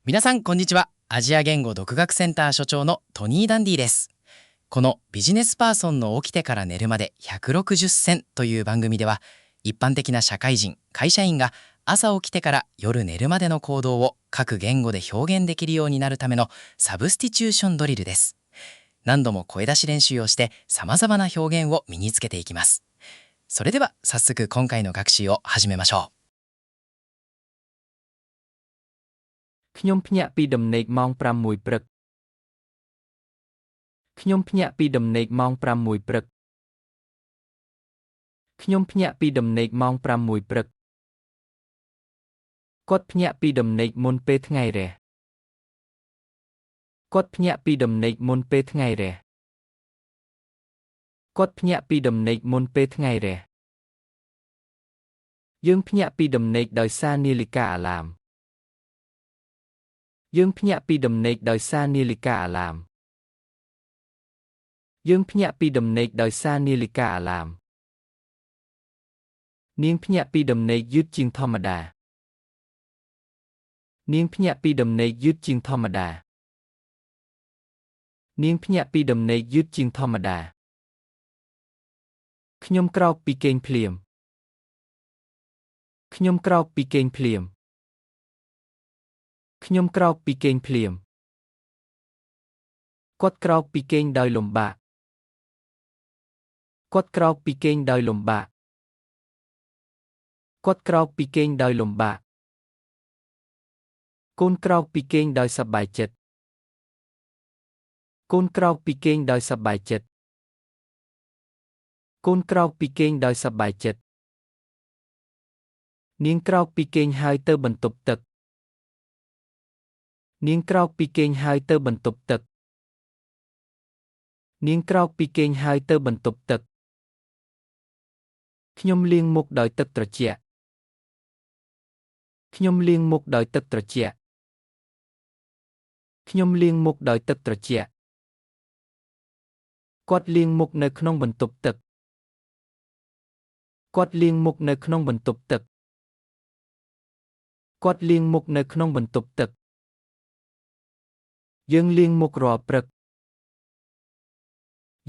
皆さんこんにちは。アジア言語独学センター所長のトニー・ダンディです。このビジネスパーソンの起きてから寝るまで160選という番組では、一般的な社会人、会社員が朝起きてから夜寝るまでの行動を各言語で表現できるようになるためのサブスティチューションドリルです。何度も声出し練習をして様々な表現を身につけていきます。それでは早速今回の学習を始めましょう。ខ្ញុំភ្ញាក់ពីដំណេកម៉ោង6ព្រឹកខ្ញុំភ្ញាក់ពីដំណេកម៉ោង6ព្រឹកខ្ញុំភ្ញាក់ពីដំណេកម៉ោង6ព្រឹកគាត់ភ្ញាក់ពីដំណេកមុនពេលថ្ងៃរះគាត់ភ្ញាក់ពីដំណេកមុនពេលថ្ងៃរះគាត់ភ្ញាក់ពីដំណេកមុនពេលថ្ងៃរះយើងភ្ញាក់ពីដំណេកដោយសារនាឡិកាអាឡាមយើងភ្ញាក់ពីដំណេកដោយសារនាឡិកាអាឡាមយើងភ្ញាក់ពីដំណេកដោយសារនាឡិកាអាឡាមនាងភ្ញាក់ពីដំណេកយឺតជាងធម្មតានាងភ្ញាក់ពីដំណេកយឺតជាងធម្មតានាងភ្ញាក់ពីដំណេកយឺតជាងធម្មតាខ្ញុំក្រោកពីគេងភ្លាមខ្ញុំក្រោកពីគេងភ្លាមខ្ញុំក្រោកពីគេងភ្លាមគាត់ក្រោកពីគេងដោយលំបាកគាត់ក្រោកពីគេងដោយលំបាកគាត់ក្រោកពីគេងដោយលំបាកកូនក្រោកពីគេងដោយសប្បាយចិត្តកូនក្រោកពីគេងដោយសប្បាយចិត្តកូនក្រោកពីគេងដោយសប្បាយចិត្តនាងក្រោកពីគេងហើយទៅបន្ទប់ទឹកនាងក្រោកពីគេងហើយទៅបន្ទប់ទឹកនាងក្រោកពីគេងហើយទៅបន្ទប់ទឹកខ្ញុំលាងមុខដោយទឹកត្រជាក់ខ្ញុំលាងមុខដោយទឹកត្រជាក់ខ្ញុំលាងមុខដោយទឹកត្រជាក់គាត់លាងមុខនៅក្នុងបន្ទប់ទឹកគាត់លាងមុខនៅក្នុងបន្ទប់ទឹកគាត់លាងមុខនៅក្នុងបន្ទប់ទឹកយើងលាងមុខរាល់ព្រឹក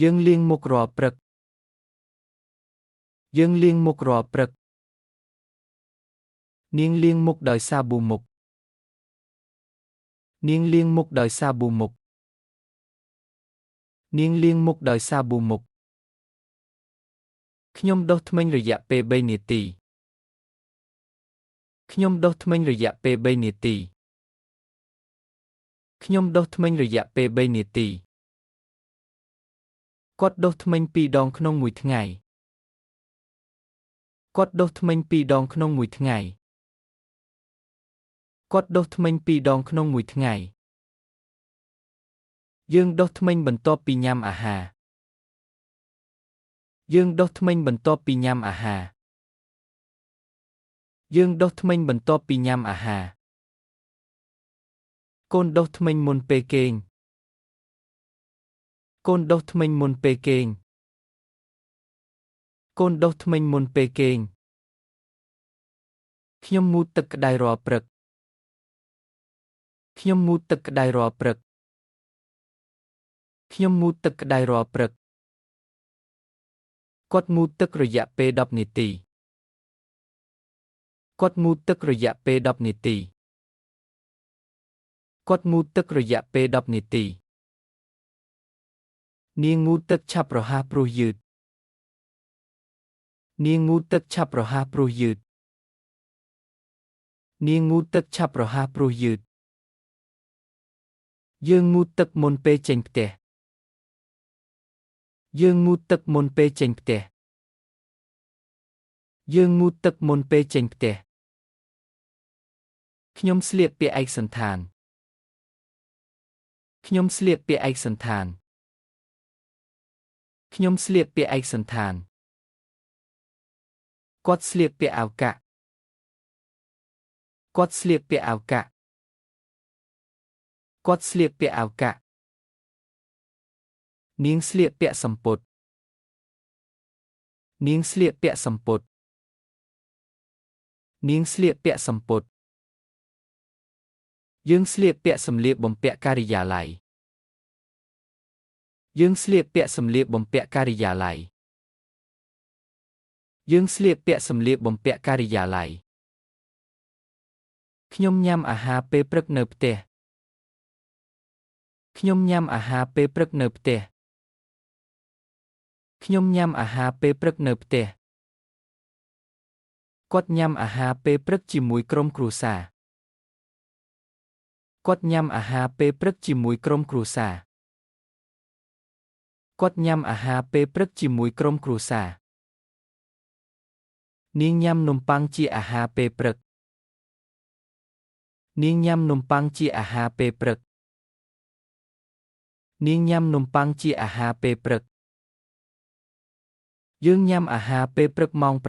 យើងលាងមុខរាល់ព្រឹកយើងលាងមុខរាល់ព្រឹកនាងលាងមុខដោយសាប៊ូមុខនាងលាងមុខដោយសាប៊ូមុខនាងលាងមុខដោយសាប៊ូមុខខ្ញុំដុសធ្មេញរយៈពេល3នាទីខ្ញុំដុសធ្មេញរយៈពេល3នាទីខ្ញុំដុសធ្មេញរយៈពេល3នាទីគាត់ដុសធ្មេញ2ដងក្នុងមួយថ្ងៃគាត់ដុសធ្មេញ2ដងក្នុងមួយថ្ងៃគាត់ដុសធ្មេញ2ដងក្នុងមួយថ្ងៃយើងដុសធ្មេញបន្ទាប់ពីញ៉ាំអាហារយើងដុសធ្មេញបន្ទាប់ពីញ៉ាំអាហារយើងដុសធ្មេញបន្ទាប់ពីញ៉ាំអាហារកូនដុសធ្មេញមុនពេលគេងកូនដុសធ្មេញមុនពេលគេងកូនដុសធ្មេញមុនពេលគេងខ្ញុំងូតទឹកក្តៅរាល់ព្រឹកខ្ញុំងូតទឹកក្តៅរាល់ព្រឹកខ្ញុំងូតទឹកក្តៅរាល់ព្រឹកគាត់ងូតទឹករយៈពេល10នាទីគាត់ងូតទឹករយៈពេល10នាទីគាត់ងូតទឹករយៈពេល10នាទីនាងងូតទឹកឆាប់រហ័សព្រោះយឺតនាងងូតទឹកឆាប់រហ័សព្រោះយឺតនាងងូតទឹកឆាប់រហ័សព្រោះយឺតយើងងូតទឹកមុនពេលចេញផ្ទះយើងងូតទឹកមុនពេលចេញផ្ទះយើងងូតទឹកមុនពេលចេញផ្ទះខ្ញុំស្លៀកពាក់ឯកសណ្ឋានខ្ញុំស្លៀកពាក់ឯកសណ្ឋានខ្ញុំស្លៀកពាក់ឯកសណ្ឋានគាត់ស្លៀកពាក់អាវកាក់គាត់ស្លៀកពាក់អាវកាក់គាត់ស្លៀកពាក់អាវកាក់នាងស្លៀកពាក់សំពត់នាងស្លៀកពាក់សំពត់នាងស្លៀកពាក់សំពត់ យើងស្លៀកពាក់សម្លៀកបំពាក់ការិយាល័យយើងស្លៀកពាក់សម្លៀកបំពាក់ការិយាល័យយើងស្លៀកពាក់សម្លៀកបំពាក់ការិយាល័យខ្ញុំញ៉ាំអាហារពេលព្រឹកនៅផ្ទះខ្ញុំញ៉ាំអាហារពេលព្រឹកនៅផ្ទះខ្ញុំញ៉ាំអាហារពេលព្រឹកនៅផ្ទះគាត់ញ៉ាំអាហារពេលព្រឹកជាមួយក្រុមគ្រួសារគាត់ញ៉ាំអាហារពេលព្រឹកជាមួយក្រុមគ្រួសារគាត់ញ៉ាំអាហារពេលព្រឹកជាមួយក្រុមគ្រួសារនាងញ៉ាំនំប៉័ងជាអាហារពេលព្រឹកនាងញ៉ាំនំប៉័ងជាអាហារពេលព្រឹកនាងញ៉ាំនំប៉័ងជាអាហារពេលព្រឹកយើងញ៉ាំអាហារពេលព្រឹកម៉ោង 7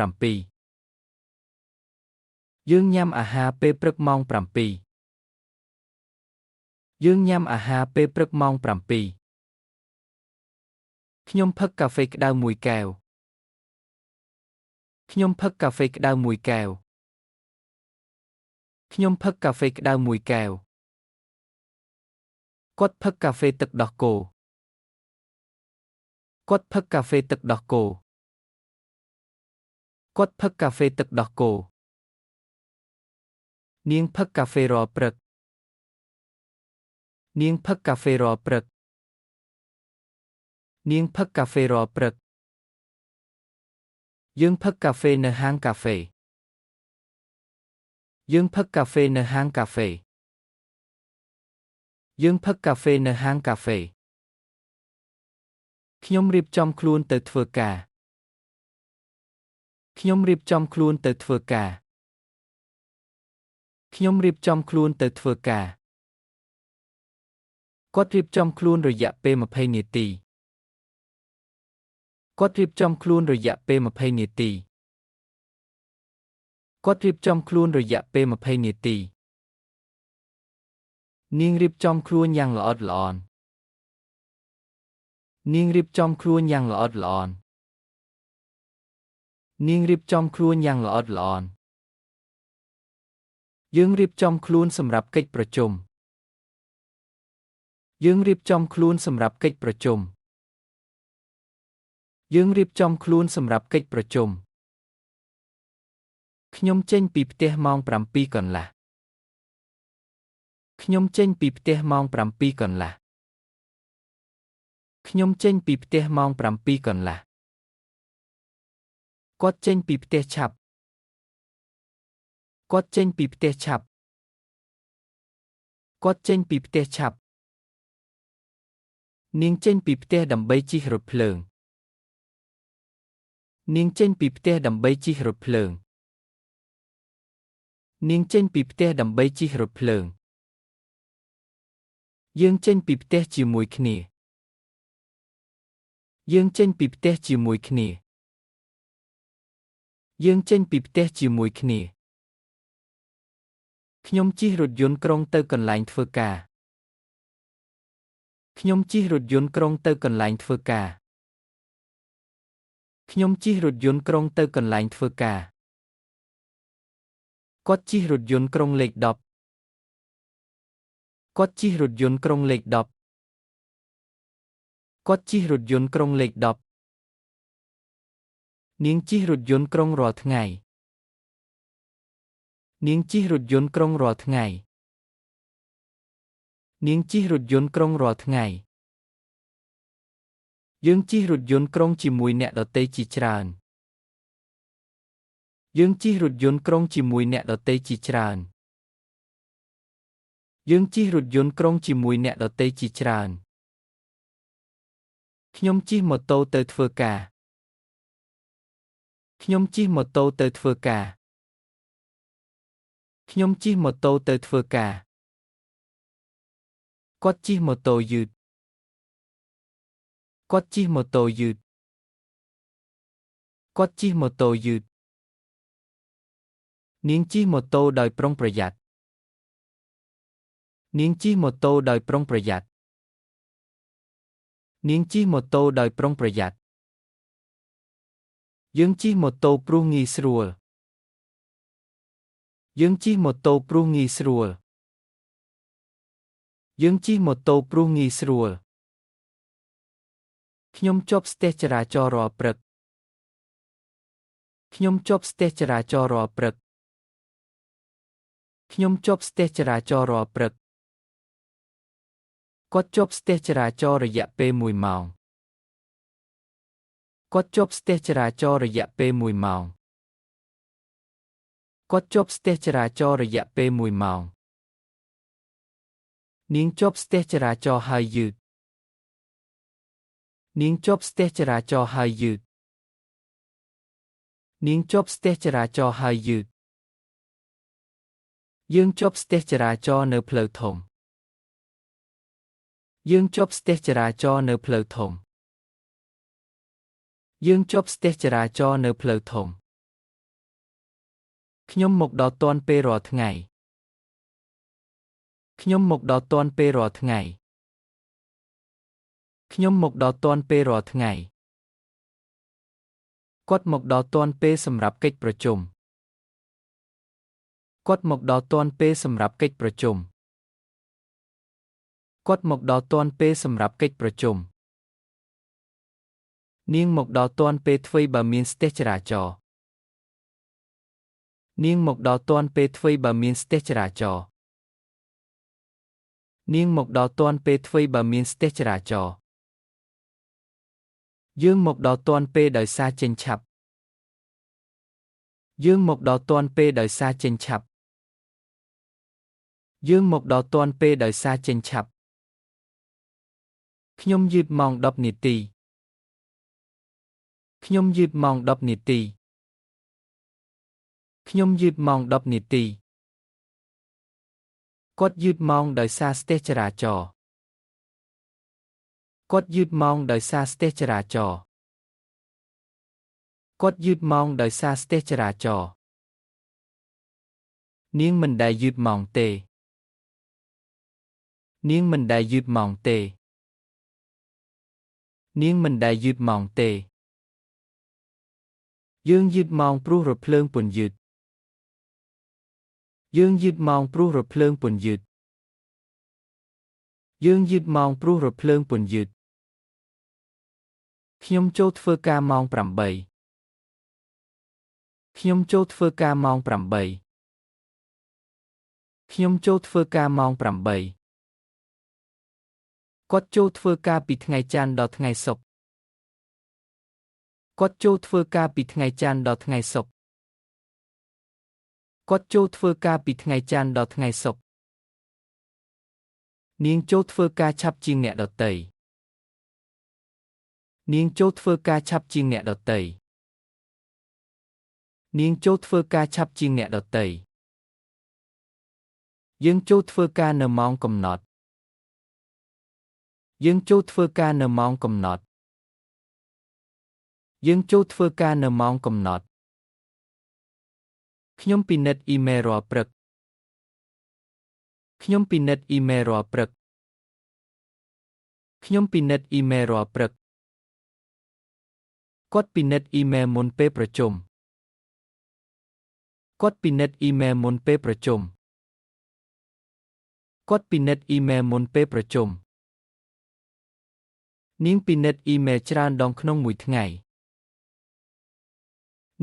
យើងញ៉ាំអាហារពេលព្រឹកម៉ោង 7យើងញ៉ាំអាហារពេលព្រឹកម៉ោង 7ខ្ញុំផឹកកាហ្វេក្តៅមួយកែវខ្ញុំផឹកកាហ្វេក្តៅមួយកែវខ្ញុំផឹកកាហ្វេក្តៅមួយកែវគាត់ផឹកកាហ្វេទឹកដោះគោគាត់ផឹកកាហ្វេទឹកដោះគោគាត់ផឹកកាហ្វេទឹកដោះគោនាងផឹកកាហ្វេរាល់ព្រឹកនាងផឹកកាហ្វេរាល់ព្រឹកនាងផឹកកាហ្វេរាល់ព្រឹកយើងផឹកកាហ្វេនៅហាងកាហ្វេយើងផឹកកាហ្វេនៅហាងកាហ្វេយើងផឹកកាហ្វេនៅហាងកាហ្វេខ្ញុំរៀបចំខ្លួនទៅធ្វើការខ្ញុំរៀបចំខ្លួនទៅធ្វើការខ្ញុំរៀបចំខ្លួនទៅធ្វើការគាត់រៀបចំខ្លួនរយៈពេល20នាទីគាត់រៀបចំខ្លួនរយៈពេល20នាទីគាត់រៀបចំខ្លួនរយៈពេល20នាទីនាងរៀបចំខ្លួនយ៉ាងល្អិតល្អន់នាងរៀបចំខ្លួនយ៉ាងល្អិតល្អន់នាងរៀបចំខ្លួនយ៉ាងល្អិតល្អន់យើងរៀបចំខ្លួនសម្រាប់កិច្ចប្រជុំយើងរៀបចំខ្លួនសម្រាប់កិច្ចប្រជុំយើងរៀបចំខ្លួនសម្រាប់កិច្ចប្រជុំខ្ញុំចេញពីផ្ទះម៉ោង 7 កន្លះខ្ញុំចេញពីផ្ទះម៉ោង 7 កន្លះខ្ញុំចេញពីផ្ទះម៉ោង 7 កន្លះគាត់ចេញពីផ្ទះឆាប់គាត់ចេញពីផ្ទះឆាប់គាត់ចេញពីផ្ទះឆាប់នាងចេញពីផ្ទះដើម្បីជិះរថភ្លើងនាងចេញពីផ្ទះដើម្បីជិះរថភ្លើងនាងចេញពីផ្ទះដើម្បីជិះរថភ្លើងយើងចេញពីផ្ទះជាមួយគ្នាយើងចេញពីផ្ទះជាមួយគ្នាយើងចេញពីផ្ទះជាមួយគ្នាខ្ញុំជិះរថយន្តក្រុងទៅកន្លែងធ្វើការខ្ញុំជិះរថយន្តក្រុងទៅកន្លែងធ្វើការខ្ញុំជិះរថយន្តក្រុងទៅកន្លែងធ្វើការគាត់ជិះរថយន្តក្រុងលេខ 10គាត់ជិះរថយន្តក្រុងលេខ 10គាត់ជិះរថយន្តក្រុងលេខ 10នាងជិះរថយន្តក្រុងរាល់ថ្ងៃនាងជិះរថយន្តក្រុងរាល់ថ្ងៃនាងជិះរថយន្តក្រុងរាល់ថ្ងៃយើងជិះរថយន្តក្រុងជាមួយអ្នកដទៃជាច្រើនយើងជិះរថយន្តក្រុងជាមួយអ្នកដទៃជាច្រើនយើងជិះរថយន្តក្រុងជាមួយអ្នកដទៃជាច្រើនខ្ញុំជិះម៉ូតូទៅធ្វើការខ្ញុំជិះម៉ូតូទៅធ្វើការខ្ញុំជិះម៉ូតូទៅធ្វើការគាត់ជិះម៉ូតូយឺតគាត់ជិះម៉ូតូយឺតគាត់ជិះម៉ូតូយឺតនាងជិះម៉ូតូដោយប្រុងប្រយ័ត្ននាងជិះម៉ូតូដោយប្រុងប្រយ័ត្ននាងជិះម៉ូតូដោយប្រុងប្រយ័ត្នយើងជិះម៉ូតូព្រោះងាយស្រួលយើងជិះម៉ូតូព្រោះងាយស្រួល យើងជិះម៉ូតូព្រោះងាយស្រួលខ្ញុំជាប់ស្ទះចរាចរណ៍រាល់ព្រឹកខ្ញុំជាប់ស្ទះចរាចរណ៍រាល់ព្រឹកខ្ញុំជាប់ស្ទះចរាចរណ៍រាល់ព្រឹកគាត់ជាប់ស្ទះចរាចរណ៍រយៈពេល1ម៉ោងគាត់ជាប់ស្ទះចរាចរណ៍រយៈពេល1ម៉ោងគាត់ជាប់ស្ទះចរាចរណ៍រយៈពេល1ម៉ោងនាងជាប់ស្ទះចរាចរណ៍ហើយយឺតនាងជាប់ស្ទះចរាចរណ៍ហើយយឺតនាងជាប់ស្ទះចរាចរណ៍ហើយយឺតយើងជាប់ស្ទះចរាចរណ៍នៅផ្លូវធំយើងជាប់ស្ទះចរាចរណ៍នៅផ្លូវធំយើងជាប់ស្ទះចរាចរណ៍នៅផ្លូវធំខ្ញុំមកដល់ទាន់ពេលរាល់ថ្ងៃខ្ញុំមកដល់ទាន់ពេលរាល់ថ្ងៃខ្ញុំមកដល់ទាន់ពេលរាល់ថ្ងៃគាត់មកដល់ទាន់ពេលសម្រាប់កិច្ចប្រជុំគាត់មកដល់ទាន់ពេលសម្រាប់កិច្ចប្រជុំគាត់មកដល់ទាន់ពេលសម្រាប់កិច្ចប្រជុំនាងមកដល់ទាន់ពេលធ្វើបើមានស្ទះចរាចរណ៍នាងមកដល់ទាន់ពេលធ្វើបើមានស្ទះចរាចរណ៍នាងមកដល់ទាន់ពេលធ្វើបើមានស្ទះចរាចរណ៍យើងមកដល់ទាន់ពេលដោយសារចេញឆាប់យើងមកដល់ទាន់ពេលដោយសារចេញឆាប់យើងមកដល់ទាន់ពេលដោយសារចេញឆាប់ខ្ញុំយឺតម៉ោង10នាទីខ្ញុំយឺតម៉ោង10នាទីខ្ញុំយឺតម៉ោង10នាទីគាត់យឺតម៉ោងដោយសារស្ទះចរាចរណ៍គាត់យឺតម៉ោងដោយសារស្ទះចរាចរណ៍គាត់យឺតម៉ោងដោយសារស្ទះចរាចរណ៍នាងមិនដែលយឺតម៉ោងទេនាងមិនដែលយឺតម៉ោងទេនាងមិនដែលយឺតម៉ោងទេយើងយឺតម៉ោងព្រោះរថភ្លើងពន្យឺតយើងយឺតម៉ោងព្រោះរថភ្លើងពន្យឺតយើងយឺតម៉ោងព្រោះរថភ្លើងពន្យឺតខ្ញុំចូលធ្វើការម៉ោង8ខ្ញុំចូលធ្វើការម៉ោង8ខ្ញុំចូលធ្វើការម៉ោង8គាត់ចូលធ្វើការពីថ្ងៃច័ន្ទដល់ថ្ងៃศุក្រណ៍គាត់ចូលធ្វើការពីថ្ងៃច័ន្ទដល់ថ្ងៃศุក្រណ៍គាត់ចូលធ្វើការពីថ្ងៃច័ន្ទដល់ថ្ងៃศุក្រណ៍នាងចូលធ្វើការឆាប់ជាងអ្នកដទៃនាងចូលធ្វើការឆាប់ជាងអ្នកដទៃនាងចូលធ្វើការឆាប់ជាងអ្នកដទៃយើងចូលធ្វើការនៅម៉ោងកំណត់យើងចូលធ្វើការនៅម៉ោងកំណត់យើងចូលធ្វើការនៅម៉ោងកំណត់ខ្ញុំពិនិត្យអ៊ីមែលរាល់ព្រឹកខ្ញុំពិនិត្យអ៊ីមែលរាល់ព្រឹកខ្ញុំពិនិត្យអ៊ីមែលរាល់ព្រឹកគាត់ពិនិត្យអ៊ីមែលមុនពេលប្រជុំគាត់ពិនិត្យអ៊ីមែលមុនពេលប្រជុំគាត់ពិនិត្យអ៊ីមែលមុនពេលប្រជុំនាងពិនិត្យអ៊ីមែលច្រើនដងក្នុងមួយថ្ងៃ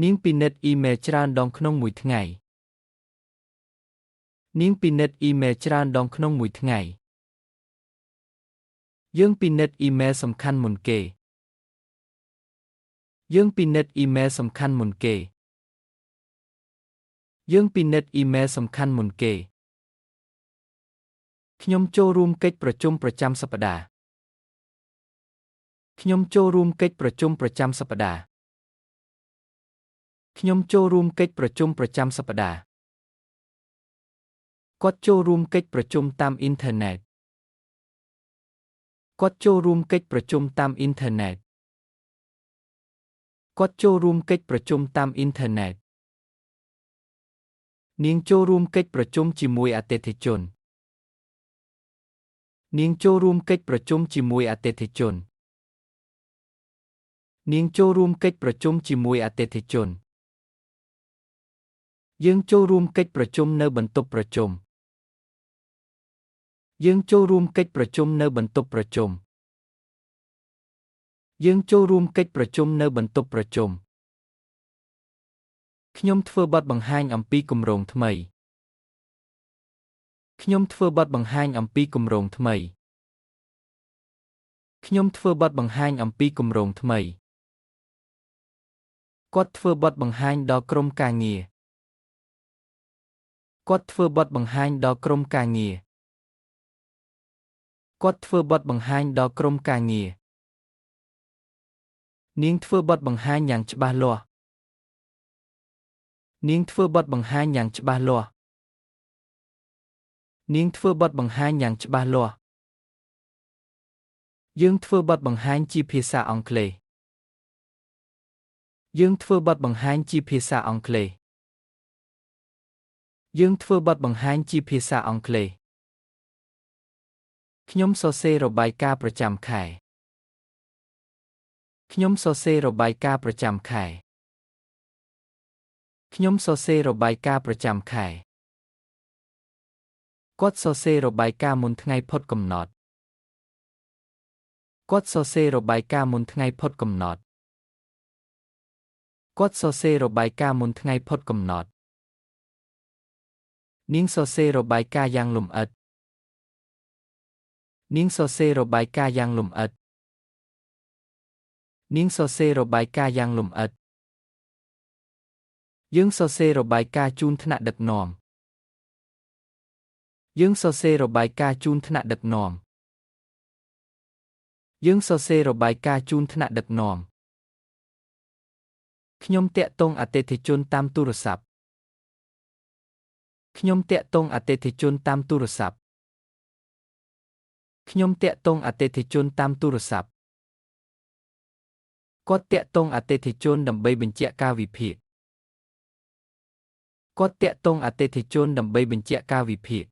នាងពិនិត្យអ៊ីមែលច្រើនដងក្នុងមួយថ្ងៃនាងពិនិត្យអ៊ីមែលច្រើនដងក្នុងមួយថ្ងៃយើងពិនិត្យអ៊ីមែលសំខាន់មុនគេយើងពិនិត្យអ៊ីមែលសំខាន់មុនគេយើងពិនិត្យអ៊ីមែលសំខាន់មុនគេខ្ញុំចូលរួមកិច្ចប្រជុំប្រចាំសប្តាហ៍ខ្ញុំចូលរួមកិច្ចប្រជុំប្រចាំសប្តាហ៍ខ្ញុំចូលរួមកិច្ចប្រជុំប្រចាំសប្តាហ៍គាត់ចូលរួមកិច្ចប្រជុំតាមអ៊ីនធឺណិតគាត់ចូលរួមកិច្ចប្រជុំតាមអ៊ីនធឺណិតគាត់ចូលរួមកិច្ចប្រជុំតាមអ៊ីនធឺណិតនាងចូលរួមកិច្ចប្រជុំជាមួយអតិថិជននាងចូលរួមកិច្ចប្រជុំជាមួយអតិថិជននាងចូលរួមកិច្ចប្រជុំជាមួយអតិថិជនយើងចូលរួមកិច្ចប្រជុំនៅបន្ទប់ប្រជុំ យើងចូលរួមកិច្ចប្រជុំនៅបន្ទប់ប្រជុំយើងចូលរួមកិច្ចប្រជុំនៅបន្ទប់ប្រជុំខ្ញុំធ្វើបទបង្ហាញអំពីគម្រោងថ្មីខ្ញុំធ្វើបទបង្ហាញអំពីគម្រោងថ្មីខ្ញុំធ្វើបទបង្ហាញអំពីគម្រោងថ្មីគាត់ធ្វើបទបង្ហាញដល់ក្រុមការងារគាត់ធ្វើបទបង្ហាញដល់ក្រុមការងារគាត់ធ្វើបទបង្ហាញដល់ក្រុមការងារនាងធ្វើបទបង្ហាញយ៉ាងច្បាស់លាស់នាងធ្វើបទបង្ហាញយ៉ាងច្បាស់លាស់នាងធ្វើបទបង្ហាញយ៉ាងច្បាស់លាស់យើងធ្វើបទបង្ហាញជាភាសាអង់គ្លេសយើងធ្វើបទបង្ហាញជាភាសាអង់គ្លេសយើងធ្វើបទបង្ហាញជាភាសាអង់គ្លេសខ្ញុំសរសេររបាយការណ៍ប្រចាំខែខ្ញុំសរសេររបាយការណ៍ប្រចាំខែខ្ញុំសរសេររបាយការណ៍ប្រចាំខែគាត់សរសេររបាយការណ៍មុនថ្ងៃផុតកំណត់គាត់សរសេររបាយការណ៍មុនថ្ងៃផុតកំណត់គាត់សរសេររបាយការណ៍មុនថ្ងៃផុតកំណត់នាងសរសេររបាយការណ៍យ៉ាងលម្អិតនាងសរសេររបាយការណ៍យ៉ាងលម្អិតនាងសរសេររបាយការណ៍យ៉ាងលម្អិតយើងសរសេររបាយការណ៍ជូនថ្នាក់ដឹកនាំយើងសរសេររបាយការណ៍ជូនថ្នាក់ដឹកនាំយើងសរសេររបាយការណ៍ជូនថ្នាក់ដឹកនាំខ្ញុំតាក់ទងអតិថិជនតាមទូរស័ព្ទខ្ញុំតាក់ទងអតិថិជនតាមទូរស័ព្ទខ្ញុំតាក់ទងអតិថិជនតាមទូរស័ព្ទគាត់តាក់ទងអតិថិជនដើម្បីបញ្ជាក់ការវិភាគគាត់តាក់ទងអតិថិជនដើម្បីបញ្ជាក់ការវិភាគ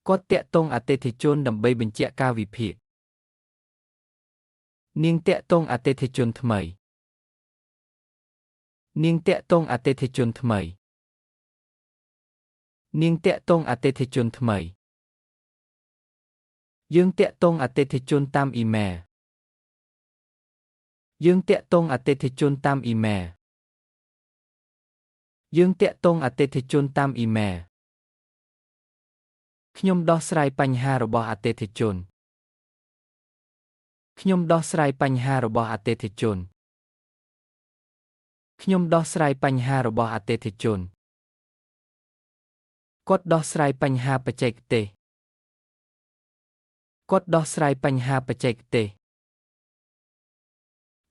គាត់តាក់ទងអតិថិជនដើម្បីបញ្ជាក់ការវិភាគនាងតាក់ទងអតិថិជនថ្មីនាងតាក់ទងអតិថិជនថ្មីនាងតាក់ទងអតិថិជនថ្មីយើងតាក់ទងអតិថិជនតាមអ៊ីមែលយើងតាក់ទងអតិថិជនតាមអ៊ីមែលយើងតាក់ទងអតិថិជនតាមអ៊ីមែលខ្ញុំដោះស្រាយបញ្ហារបស់អតិថិជនខ្ញុំដោះស្រាយបញ្ហារបស់អតិថិជនខ្ញុំដោះស្រាយបញ្ហារបស់អតិថិជនគាត់ដោះស្រាយបញ្ហាបច្ចេកទេសគាត់ដោះស្រាយបញ្ហាបច្ចេកទេស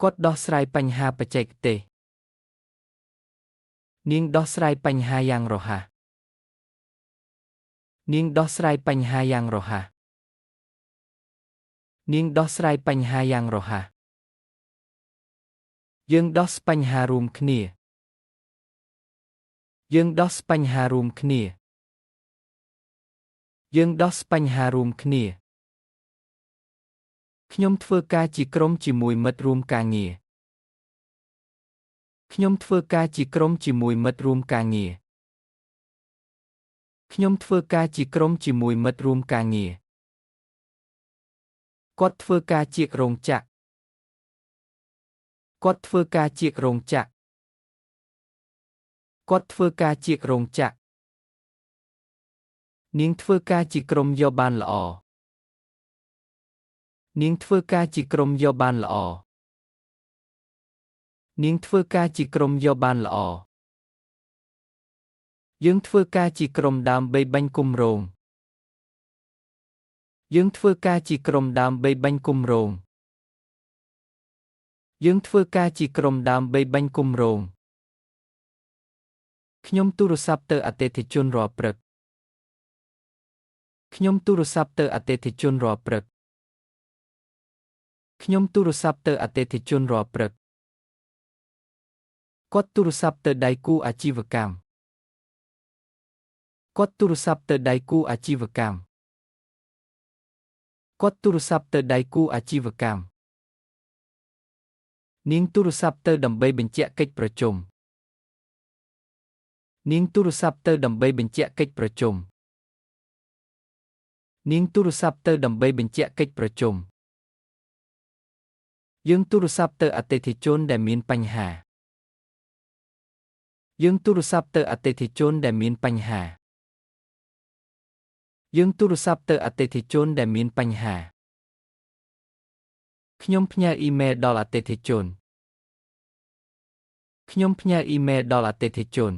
គាត់ដោះស្រាយបញ្ហាបច្ចេកទេសនាងដោះស្រាយបញ្ហាយ៉ាងរហ័សនាងដោះស្រាយបញ្ហាយ៉ាងរហ័សនាងដោះស្រាយបញ្ហាយ៉ាងរហ័សយើងដោះស្បញ្ហារួមគ្នាយើងដោះស្បញ្ហារួមគ្នាយើងដោះស្បញ្ហារួមគ្នាខ្ញុំធ្វើការជាក្រុមជាមួយមិត្តរួមការងារខ្ញុំធ្វើការជាក្រុមជាមួយមិត្តរួមការងារខ្ញុំធ្វើការជាក្រុមជាមួយមិត្តរួមការងារគាត់ធ្វើការជារោងចក្រគាត់ធ្វើការជារោងចក្រគាត់ធ្វើការជារោងចក្រនាងធ្វើការជាក្រុមយកបានល្អនាងធ្វើការជាក្រុមយកបានល្អនាងធ្វើការជាក្រុមយកបានល្អយើងធ្វើការជាក្រុមដើម្បីបាញ់គម្រោងយើងធ្វើការជាក្រុមដើម្បីបាញ់គម្រោងយើងធ្វើការជាក្រុមដើម្បីបាញ់គម្រោងខ្ញុំទូរស័ព្ទទៅអតិថិជនរាល់ព្រឹកខ្ញុំទូរស័ព្ទទៅអតិថិជនរាល់ព្រឹកខ្ញុំទូរស័ព្ទទៅអតិថិជនរាល់ព្រឹកគាត់ទូរស័ព្ទទៅដៃគូអាជីវកម្មគាត់ទូរស័ព្ទទៅដៃគូអាជីវកម្មគាត់ទូរស័ព្ទទៅដៃគូអាជីវកម្មនាងទូរស័ព្ទទៅដើម្បីបញ្ជាក់កិច្ចប្រជុំនាងទូរស័ព្ទទៅដើម្បីបញ្ជាក់កិច្ចប្រជុំ នាងទូរស័ព្ទទៅដើម្បីបញ្ជាក់កិច្ចប្រជុំយើងទូរស័ព្ទទៅអតិថិជនដែលមានបញ្ហាយើងទូរស័ព្ទទៅអតិថិជនដែលមានបញ្ហាយើងទូរស័ព្ទទៅអតិថិជនដែលមានបញ្ហាខ្ញុំផ្ញើអ៊ីមែលដល់អតិថិជនខ្ញុំផ្ញើអ៊ីមែលដល់អតិថិជន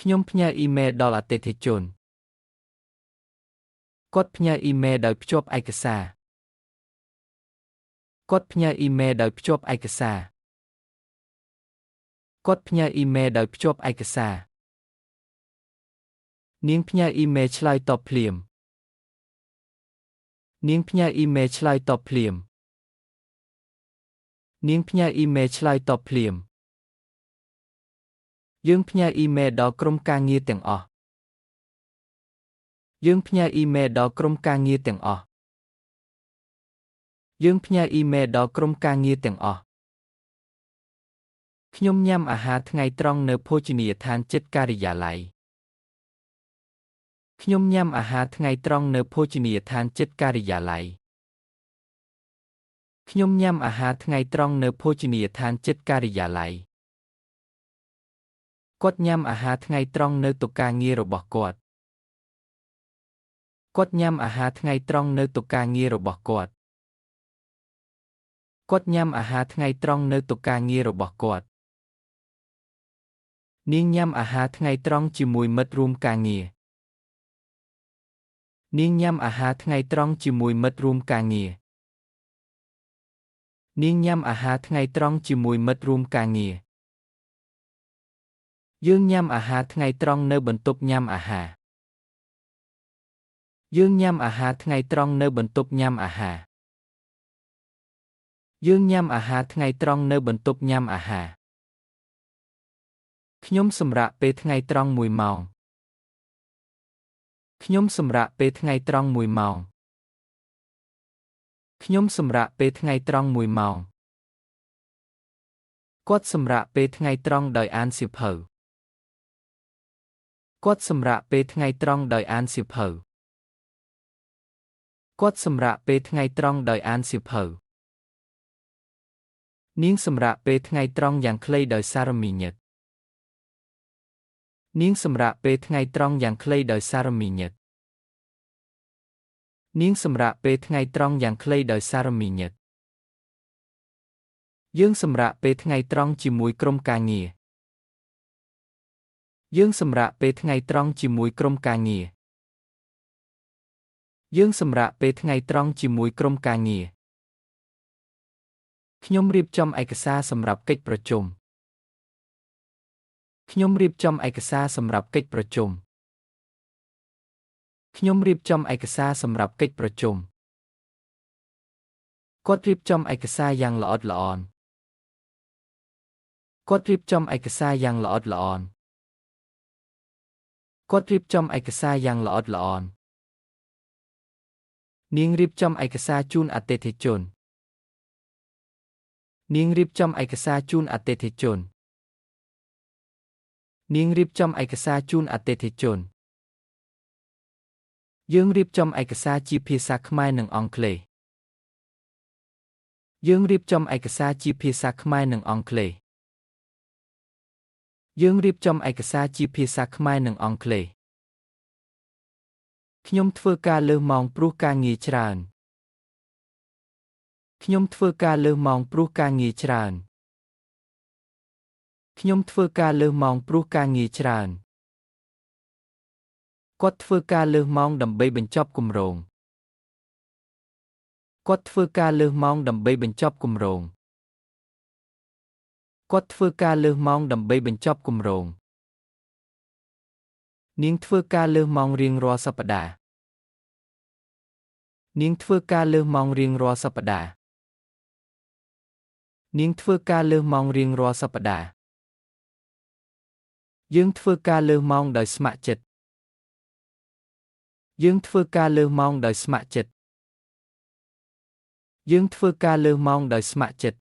ខ្ញុំផ្ញើអ៊ីមែលដល់អតិថិជនគាត់ផ្ញើអ៊ីមែលដោយភ្ជាប់ឯកសារគាត់ផ្ញើអ៊ីមែលដោយភ្ជាប់ឯកសារគាត់ផ្ញើអ៊ីមែលដោយភ្ជាប់ឯកសារនាងផ្ញើអ៊ីមែលឆ្លើយតបភ្លាមនាងផ្ញើអ៊ីមែលឆ្លើយតបភ្លាមនាងផ្ញើអ៊ីមែលឆ្លើយតបភ្លាមយើងផ្ញើអ៊ីមែលដល់ក្រុមការងារទាំងអស់យើងផ្ញើអ៊ីមែលដល់ក្រុមការងារទាំងអស់យើងផ្ញើអ៊ីមែលដល់ក្រុមការងារទាំងអស់ខ្ញុំញ៉ាំអាហារថ្ងៃត្រង់នៅភោជនីយដ្ឋានជិតការិយាល័យខ្ញុំញ៉ាំអាហារថ្ងៃត្រង់នៅភោជនីយដ្ឋានជិតការិយាល័យខ្ញុំញ៉ាំអាហារថ្ងៃត្រង់នៅភោជនីយដ្ឋានជិតការិយាល័យគាត់ញ៉ាំអាហារថ្ងៃត្រង់នៅតុការងាររបស់គាត់គាត់ញ៉ាំអាហារថ្ងៃត្រង់នៅតុការងាររបស់គាត់គាត់ញ៉ាំអាហារថ្ងៃត្រង់នៅតុការងាររបស់គាត់នាងញ៉ាំអាហារថ្ងៃត្រង់ជាមួយមិត្តរួមការងារនាងញ៉ាំអាហារថ្ងៃត្រង់ជាមួយមិត្តរួមការងារនាងញ៉ាំអាហារថ្ងៃត្រង់ជាមួយមិត្តរួមការងារយើងញ៉ាំអាហារថ្ងៃត្រង់នៅបន្ទប់ញ៉ាំអាហារយើងញ៉ាំអាហារថ្ងៃត្រង់នៅបន្ទប់ញ៉ាំអាហារយើងញ៉ាំអាហារថ្ងៃត្រង់នៅបន្ទប់ញ៉ាំអាហារខ្ញុំសម្រាកពេលថ្ងៃត្រង់1ម៉ោងខ្ញុំសម្រាកពេលថ្ងៃត្រង់1ម៉ោងខ្ញុំសម្រាកពេលថ្ងៃត្រង់1ម៉ោងគាត់សម្រាកពេលថ្ងៃត្រង់ដោយអានសៀវភៅគាត់សម្រាកពេលថ្ងៃត្រង់ដោយអានសៀវភៅគាត់សម្រាកពេលថ្ងៃត្រង់ដោយអានសៀវភៅនាងសម្រាកពេលថ្ងៃត្រង់យ៉ាងខ្លីដោយសារមីញឹកនាងសម្រាកពេលថ្ងៃត្រង់យ៉ាងខ្លីដោយសារមីញឹកនាងសម្រាកពេលថ្ងៃត្រង់យ៉ាងខ្លីដោយសារមីញឹកយើងសម្រាកពេលថ្ងៃត្រង់ជាមួយក្រុមការងារយើងសម្រាកពេលថ្ងៃត្រង់ជាមួយក្រុមការងារយើងសម្រាកពេលថ្ងៃត្រង់ជាមួយក្រុមការងារខ្ញុំរៀបចំឯកសារសម្រាប់កិច្ចប្រជុំខ្ញុំរៀបចំឯកសារសម្រាប់កិច្ចប្រជុំខ្ញុំរៀបចំឯកសារសម្រាប់កិច្ចប្រជុំគាត់រៀបចំឯកសារយ៉ាងល្អិតល្អន់គាត់រៀបចំឯកសារយ៉ាងល្អិតល្អន់គាត់រៀបចំឯកសារយ៉ាងល្អិតល្អន់នាងរៀបចំឯកសារជូនអតិថិជននាងរៀបចំឯកសារជូនអតិថិជននាងរៀបចំឯកសារជូនអតិថិជនយើងរៀបចំឯកសារជាភាសាខ្មែរនិងអង់គ្លេសយើងរៀបចំឯកសារជាភាសាខ្មែរនិងអង់គ្លេសយើងរៀបចំឯកសារជាភាសាខ្មែរនិងអង់គ្លេសខ្ញុំធ្វើការលើសម៉ោងព្រោះការងារច្រើនខ្ញុំធ្វើការលើសម៉ោងព្រោះការងារច្រើនខ្ញុំធ្វើការលើសម៉ោងព្រោះការងារច្រើនគាត់ធ្វើការលើសម៉ោងដើម្បីបញ្ចប់គម្រោងគាត់ធ្វើការលើសម៉ោងដើម្បីបញ្ចប់គម្រោងគាត់ធ្វើការលើសម៉ោងដើម្បីបញ្ចប់គម្រោងនាងធ្វើការលើសម៉ោងរៀងរាល់សប្តាហ៍នាងធ្វើការលើសម៉ោងរៀងរាល់សប្តាហ៍នាងធ្វើការលើសម៉ោងរៀងរាល់សប្តាហ៍យើងធ្វើការលើសម៉ោងដោយស្ម័គ្រចិត្តយើងធ្វើការលើសម៉ោងដោយស្ម័គ្រចិត្តយើងធ្វើការលើសម៉ោងដោយស្ម័គ្រចិត្ត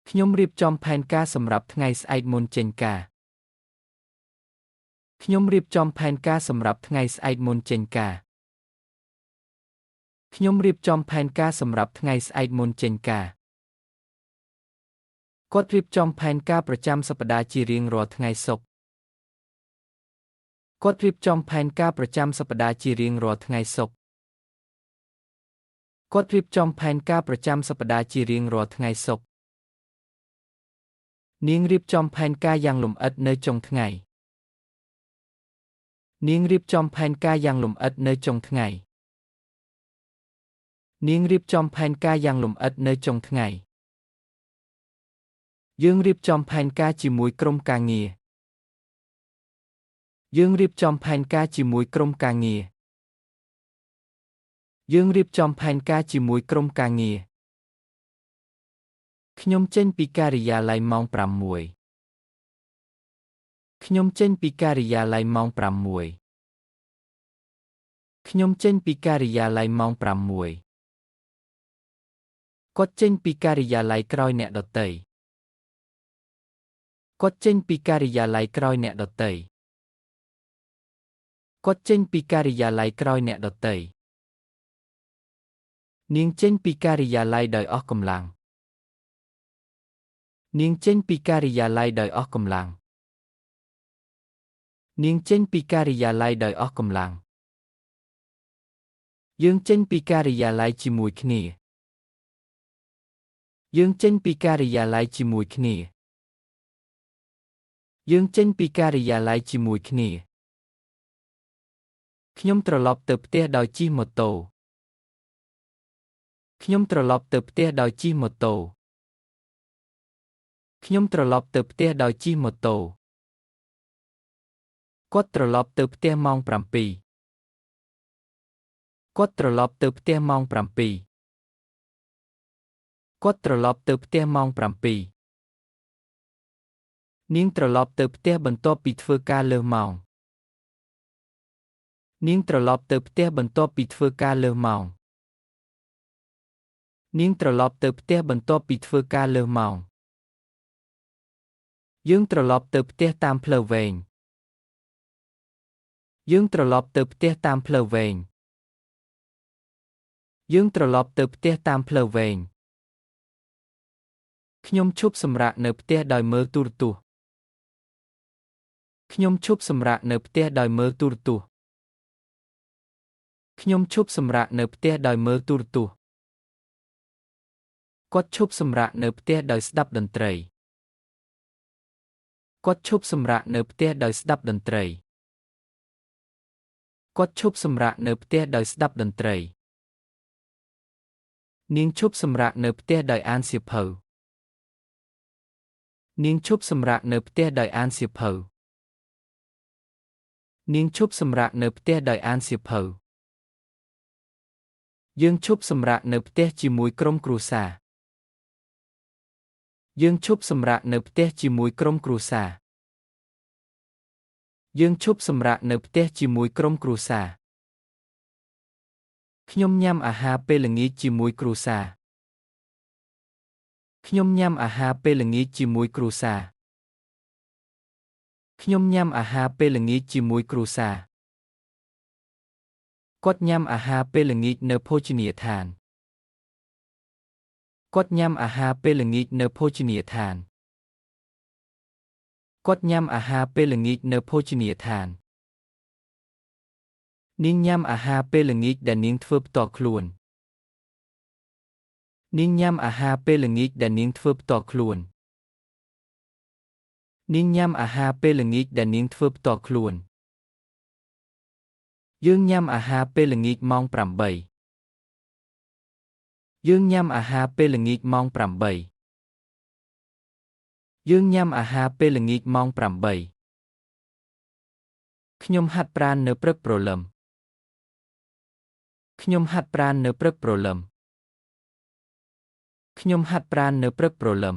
ខ្ញុំរៀបចំផែនការសម្រាប់ថ្ងៃស្អែកមុនចេញការ ខ្ញុំរៀបចំផែនការសម្រាប់ថ្ងៃស្អែកមុនចេញការខ្ញុំរៀបចំផែនការសម្រាប់ថ្ងៃស្អែកមុនចេញការគាត់រៀបចំផែនការប្រចាំសប្តាហ៍ជារៀងរាល់ថ្ងៃសុក្រគាត់រៀបចំផែនការប្រចាំសប្តាហ៍ជារៀងរាល់ថ្ងៃសុក្រគាត់រៀបចំផែនការប្រចាំសប្តាហ៍ជារៀងរាល់ថ្ងៃសុក្រនាងរៀបចំផែនការយ៉ាងលម្អិតនៅចុងថ្ងៃនាងរៀបចំផែនការយ៉ាងលម្អិតនៅចុងថ្ងៃនាងរៀបចំផែនការយ៉ាងលម្អិតនៅចុងថ្ងៃយើងរៀបចំផែនការជាមួយក្រុមការងារយើងរៀបចំផែនការជាមួយក្រុមការងារយើងរៀបចំផែនការជាមួយក្រុមការងារខ្ញុំចេញពីការិយាល័យម៉ោង6ខ្ញុំចេញពីការិយាល័យម៉ោង6ខ្ញុំចេញពីការិយាល័យម៉ោង6គាត់ចេញពីការិយាល័យក្រោយអ្នកដទៃគាត់ចេញពីការិយាល័យក្រោយអ្នកដទៃគាត់ចេញពីការិយាល័យក្រោយអ្នកដទៃនាងចេញពីការិយាល័យដោយអស់កម្លាំងនាងចេញពីការិយាល័យដោយអស់កម្លាំងនាងចេញពីការិយាល័យដោយអស់កម្លាំងយើងចេញពីការិយាល័យជាមួយគ្នាយើងចេញពីការិយាល័យជាមួយគ្នាយើងចេញពីការិយាល័យជាមួយគ្នាខ្ញុំត្រឡប់ទៅផ្ទះដោយជិះម៉ូតូខ្ញុំត្រឡប់ទៅផ្ទះដោយជិះម៉ូតូខ្ញុំត្រឡប់ទៅផ្ទះដោយជិះម៉ូតូគាត់ត្រឡប់ទៅផ្ទះម៉ោង7គាត់ត្រឡប់ទៅផ្ទះម៉ោង7គាត់ត្រឡប់ទៅផ្ទះម៉ោង7នាងត្រឡប់ទៅផ្ទះបន្ទាប់ពីធ្វើការលើសម៉ោងនាងត្រឡប់ទៅផ្ទះបន្ទាប់ពីធ្វើការលើសម៉ោងនាងត្រឡប់ទៅផ្ទះបន្ទាប់ពីធ្វើការលើសម៉ោងយើងត្រឡប់ទៅផ្ទះតាមផ្លូវវែងយើងត្រឡប់ទៅផ្ទះតាមផ្លូវវែងយើងត្រឡប់ទៅផ្ទះតាមផ្លូវវែងខ្ញុំឈប់សម្រាកនៅផ្ទះដោយមើលទូរទស្សន៍ខ្ញុំឈប់សម្រាកនៅផ្ទះដោយមើលទូរទស្សន៍ខ្ញុំឈប់សម្រាកនៅផ្ទះដោយមើលទូរទស្សន៍គាត់ឈប់សម្រាកនៅផ្ទះដោយស្ដាប់តន្ត្រីគាត់ឈប់សម្រាកនៅផ្ទះដោយស្ដាប់តន្ត្រីគាត់ឈប់សម្រាកនៅផ្ទះដោយស្ដាប់តន្ត្រីនាងឈប់សម្រាកនៅផ្ទះដោយអានសៀវភៅនាងឈប់សម្រាកនៅផ្ទះដោយអានសៀវភៅនាងឈប់សម្រាកនៅផ្ទះដោយអានសៀវភៅយើងឈប់សម្រាកនៅផ្ទះជាមួយក្រុមគ្រួសារយើងឈប់សម្រាកនៅផ្ទះជាមួយក្រុមគ្រួសារយើងឈប់សម្រាកនៅផ្ទះជាមួយក្រុមគ្រួសារខ្ញុំញ៉ាំអាហារពេលល្ងាចជាមួយគ្រួសារខ្ញុំញ៉ាំអាហារពេលល្ងាចជាមួយគ្រួសារខ្ញុំញ៉ាំអាហារពេលល្ងាចជាមួយគ្រួសារគាត់ញ៉ាំអាហារពេលល្ងាចនៅភោជនីយដ្ឋានគាត់ញ៉ាំអាហារពេលល្ងាចនៅភោជនីយដ្ឋានគាត់ញ៉ាំអាហារពេលល្ងាចនៅភោជនីយដ្ឋាននាងញ៉ាំអាហារពេលល្ងាចដែលនាងធ្វើផ្ទាល់ខ្លួននាងញ៉ាំអាហារពេលល្ងាចដែលនាងធ្វើផ្ទាល់ខ្លួននាងញ៉ាំអាហារពេលល្ងាចដែលនាងធ្វើផ្ទាល់ខ្លួនយើងញ៉ាំអាហារពេលល្ងាចម៉ោង8យើងញ៉ាំអាហារពេលល្ងាចម៉ោង8យើងញ៉ាំអាហារពេលល្ងាចម៉ោង8ខ្ញុំហាត់ប្រាណនៅព្រឹកព្រលឹមខ្ញុំហាត់ប្រាណនៅព្រឹកព្រលឹមខ្ញុំហាត់ប្រាណនៅព្រឹកព្រលឹម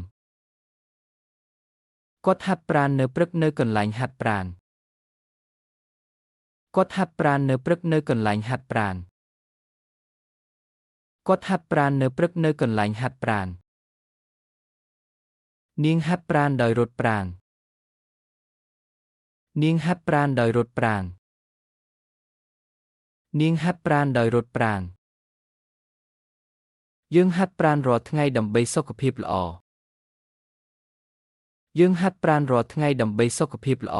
គាត់ហាត់ប្រាណនៅព្រឹកនៅកន្លែងហាត់ប្រាណគាត់ហាត់ប្រាណនៅព្រឹកនៅកន្លែងហាត់ប្រាណគាត់ហាត់ប្រាណនៅព្រឹកនៅកន្លែងហាត់ប្រាណនាងហាត់ប្រាណដោយរត់ប្រាណ នាងហាត់ប្រាណដោយរត់ប្រាណនាងហាត់ប្រាណដោយរត់ប្រាណយើងហាត់ប្រាណរាល់ថ្ងៃដើម្បីសុខភាពល្អយើងហាត់ប្រាណរាល់ថ្ងៃដើម្បីសុខភាពល្អ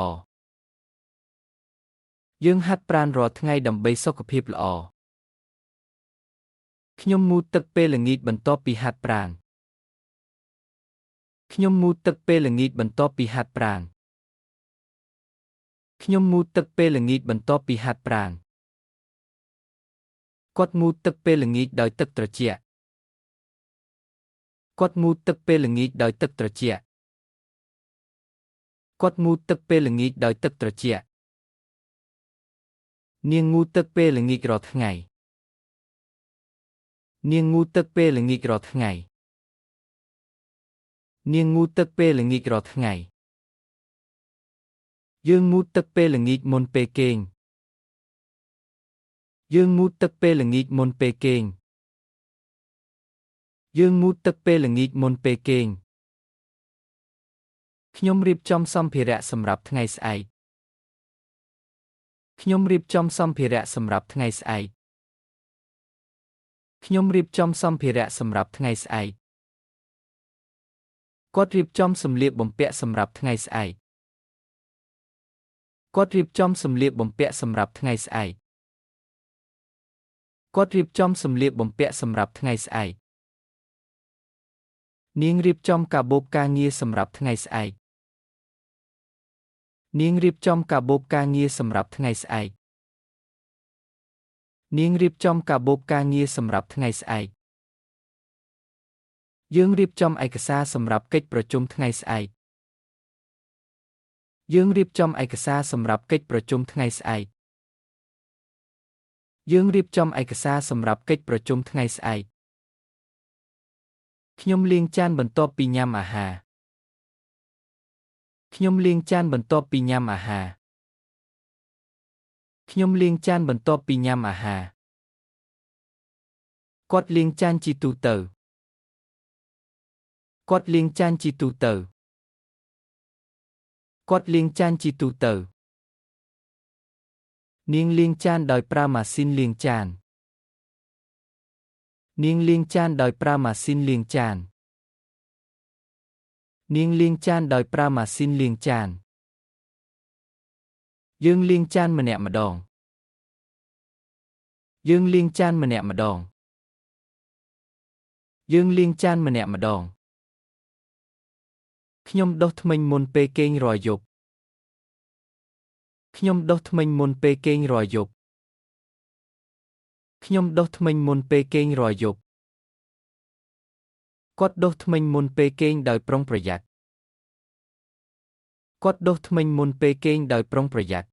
យើងហាត់ប្រាណរាល់ថ្ងៃដើម្បីសុខភាពល្អខ្ញុំងូតទឹកពេលល្ងាចបន្ទាប់ពីហាត់ប្រាណខ្ញុំងូតទឹកពេលល្ងាចបន្ទាប់ពីហាត់ប្រាណខ្ញុំងូតទឹកពេលល្ងាចបន្ទាប់ពីហាត់ប្រាណគាត់ងូតទឹកពេលល្ងាចដោយទឹកត្រជាក់គាត់ងូតទឹកពេលល្ងាចដោយទឹកត្រជាក់គាត់ងូតទឹកពេលល្ងាចដោយទឹកត្រជាក់នាងងូតទឹកពេលល្ងាចរាល់ថ្ងៃនាងងូតទឹកពេលល្ងាចរាល់ថ្ងៃនាងងូតទឹកពេលល្ងាចរាល់ថ្ងៃយើងងូតទឹកពេលល្ងាចមុនពេលគេងយើងងូតទឹកពេលល្ងាចមុនពេលគេងយើងងូតទឹកពេលល្ងាចមុនពេលគេងខ្ញុំរៀបចំសម្ភារៈសម្រាប់ថ្ងៃស្អែកខ្ញុំរៀបចំសម្ភារៈសម្រាប់ថ្ងៃស្អែកខ្ញុំរៀបចំសម្ភារៈសម្រាប់ថ្ងៃស្អែកគាត់រៀបចំសម្លៀកបំពាក់សម្រាប់ថ្ងៃស្អែកគាត់រៀបចំសម្លៀកបំពាក់សម្រាប់ថ្ងៃស្អែកគាត់រៀបចំសម្លៀកបំពាក់សម្រាប់ថ្ងៃស្អែកនាងរៀបចំកាបូបការងារសម្រាប់ថ្ងៃស្អែកនាងរៀបចំកាបូបការងារសម្រាប់ថ្ងៃស្អែកនាងរៀបចំកាបូបការងារសម្រាប់ថ្ងៃស្អែកយើងរៀបចំឯកសារសម្រាប់កិច្ចប្រជុំថ្ងៃស្អែកយើងរៀបចំឯកសារសម្រាប់កិច្ចប្រជុំថ្ងៃស្អែកយើងរៀបចំឯកសារសម្រាប់កិច្ចប្រជុំថ្ងៃស្អែកខ្ញុំលាងចានបន្ទាប់ពីញ៉ាំអាហារខ្ញុំលាងចានបន្ទាប់ពីញ៉ាំអាហារខ្ញុំលាងចានបន្ទាប់ពីញ៉ាំអាហារគាត់លាងចានជាទូទៅគាត់លាងចានជាទូទៅគាត់លាងចានជាទូទៅនាងលាងចានដោយប្រើម៉ាស៊ីនលាងចាននាងលាងចានដោយប្រើម៉ាស៊ីនលាងចាននាងលាងចានដោយប្រើម៉ាស៊ីនលាងចានយើងលាងចានម្នាក់ម្ដងយើងលាងចានម្នាក់ម្ដងយើងលាងចានម្នាក់ម្ដងខ្ញុំដុសធ្មេញមុនពេលគេងរាល់យប់ខ្ញុំដុសធ្មេញមុនពេលគេងរាល់យប់ខ្ញុំដុសធ្មេញមុនពេលគេងរាល់យប់គាត់ដុសធ្មេញមុនពេលគេងដោយប្រុងប្រយ័ត្នគាត់ដុសធ្មេញមុនពេលគេងដោយប្រុងប្រយ័ត្ន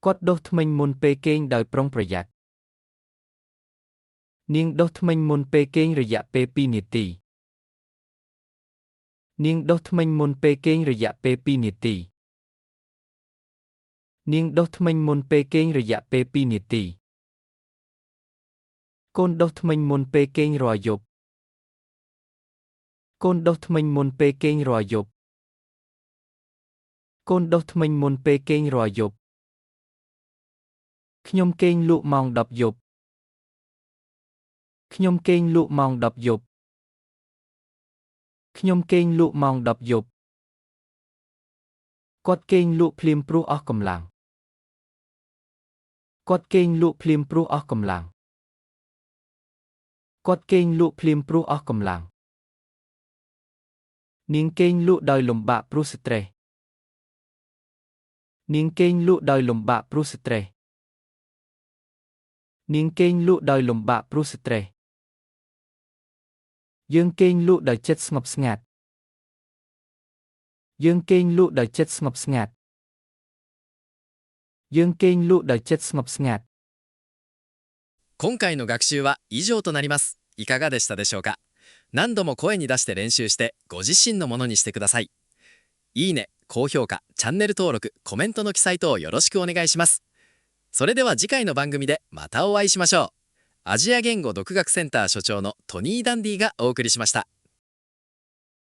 គាត់ដុសធ្មេញមុនពេលគេងដោយប្រុងប្រយ័ត្ននាងដុសធ្មេញមុនពេលគេងរយៈពេល2នាទីនាងដុសធ្មេញមុនពេលគេងរយៈពេល2នាទីនាងដុសធ្មេញមុនពេលគេងរយៈពេល2នាទីកូនដុសធ្មេញមុនពេលគេងរាល់យប់កូនដុសធ្មេញមុនពេលគេងរាល់យប់កូនដុសធ្មេញមុនពេលគេងរាល់យប់ខ្ញុំគេងលក់ម៉ោង10យប់ខ្ញុំគេងលក់ម៉ោង10យប់ខ្ញុំគេងលក់ម៉ោង10យប់គាត់គេងលក់ភ្លាមព្រោះអស់កម្លាំងគាត់គេងលក់ភ្លាមព្រោះអស់កម្លាំងគាត់គេងលក់ភ្លាមព្រោះអស់កម្លាំងនាងគេងលក់ដោយលំបាកព្រោះស្ត្រេសនាងគេងលក់ដោយលំបាកព្រោះស្ត្រេសនាងគេងលក់ដោយលំបាកព្រោះស្ត្រេសយើងគេងលក់ដោយចិត្តស្ងប់ស្ងាត់យើងគេងលក់ដោយចិត្តស្ងប់ស្ងាត់យើងគេងលក់ដោយចិត្តស្ងប់ស្ងាត់今回の学習は以上となります。いかがでしたでしょうか。何度も声に出して練習してご自身のものにしてください。いいね、高評価、チャンネル登録、コメントの記載等よろしくお願いします。それでは次回の番組でまたお会いしましょう。アジア言語独学センター所長のトニー・ダンディがお送りしました。